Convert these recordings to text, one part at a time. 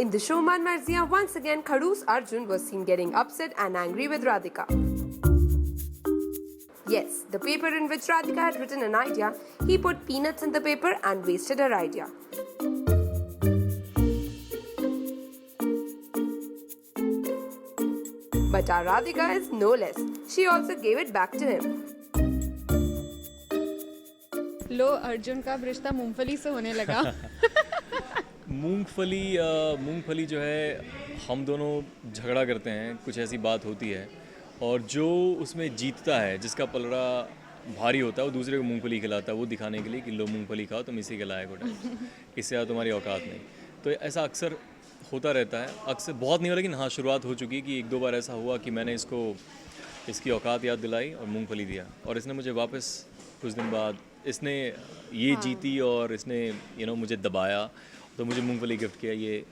In the show Man Marziya, once again Khadu's Arjun was seen getting upset and angry with Radhika. Yes, the paper in which Radhika had written an idea, he put peanuts in the paper and wasted her idea. But our Radhika is no less. She also gave it back to him. लो अर्जुन का रिश्ता मूंगफली से होने लगा। मूंगफली जो है, हम दोनों झगड़ा करते हैं, कुछ ऐसी बात होती है और जो उसमें जीतता है, जिसका पलड़ा भारी होता है, वो दूसरे को मूंगफली खिलाता है, वो दिखाने के लिए कि लो मूंगफली खाओ, तुम इसी के लायक हो, इससे ज़्यादा तुम्हारी औकात नहीं। तो ऐसा अक्सर होता रहता है, अक्सर बहुत नहीं हो, लेकिन हाँ शुरुआत हो चुकी है कि 1-2 बार ऐसा हुआ कि मैंने इसकी औकात याद दिलाई और मूंगफली दिया, और इसने मुझे वापस कुछ दिन बाद इसने ये जीती और इसने मुझे दबाया, तो मुझे मूंगफली गिफ्ट किया, ये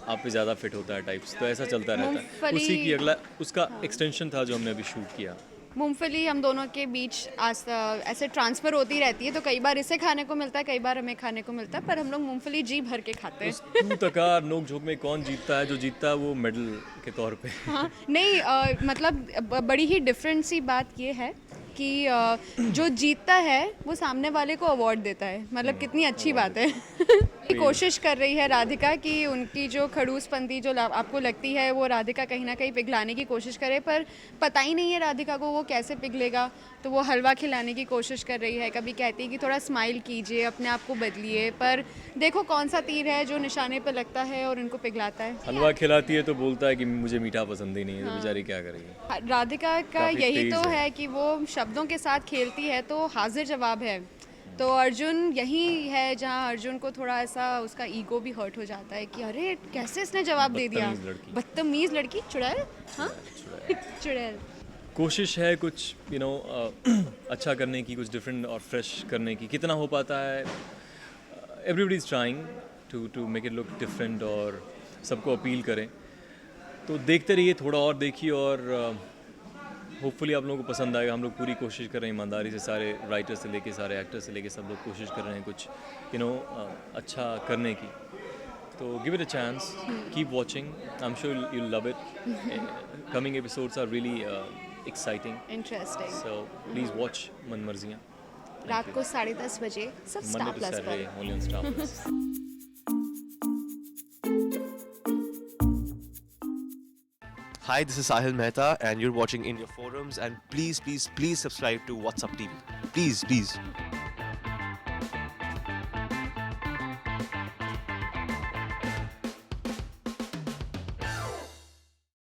आप पे ज़्यादा फिट होता है टाइप्स। तो ऐसा चलता रहता है। उसी की अगला उसका एक्सटेंशन था जो हमने अभी शूट किया। मूंगफली हम दोनों के बीच ऐसे ट्रांसफ़र होती रहती है, तो कई बार इसे खाने को मिलता है, कई बार हमें खाने को मिलता है, पर हम लोग मूंगफली जी भर के खाते हैं। तू तकार नोक झोंक में कौन जीतता है? जो जीतता है वो मेडल के तौर पे। हाँ नहीं, मतलब बड़ी ही डिफरेंट सी बात ये है कि जो जीतता है वो सामने वाले को अवार्ड देता है, मतलब कितनी अच्छी बात है। कोशिश कर रही है राधिका कि उनकी जो खड़ूसपंती जो आपको लगती है वो राधिका कहीं ना कहीं पिघलाने की कोशिश करे, पर पता ही नहीं है राधिका को वो कैसे पिघलेगा, तो वो हलवा खिलाने की कोशिश कर रही है। कभी कहती है कि थोड़ा स्माइल कीजिए, अपने आप को बदलिए, पर देखो कौन सा तीर है जो निशाने पे लगता है और उनको पिघलाता है। हलवा खिलाती है तो बोलता है कि मुझे मीठा पसंद ही नहीं है, तो बेचारी क्या करेगी। राधिका का यही तो है कि वो शब्दों के साथ खेलती है तो हाजिर जवाब है। तो अर्जुन यही है जहाँ अर्जुन को थोड़ा ऐसा उसका ईगो भी हर्ट हो जाता है कि अरे कैसे इसने जवाब दे दिया, बदतमीज लड़की, चुड़ैल। हाँ चुड़ैल। कोशिश है कुछ अच्छा करने की, कुछ डिफरेंट और फ्रेश करने की। कितना हो पाता है, everybody is trying to make it look different और सबको अपील करें। तो देखते रहिए, थोड़ा और देखिए और होपफुली आप लोगों को पसंद आएगा। हम लोग पूरी कोशिश कर रहे हैं ईमानदारी से, सारे राइटर से लेके सारे एक्टर से लेके सब लोग कोशिश कर रहे हैं कुछ अच्छा करने की। तो give it a chance, keep watching, I am sure you love it. Coming episodes are really exciting, interesting, so please watch Mann Marziyan. रात को 10:30 बजे सब स्टार प्लस पर। Only on Star Plus. Hi, this is Sahil Mehta and you're watching In Your Forums, and please subscribe to What's Up TV. Please.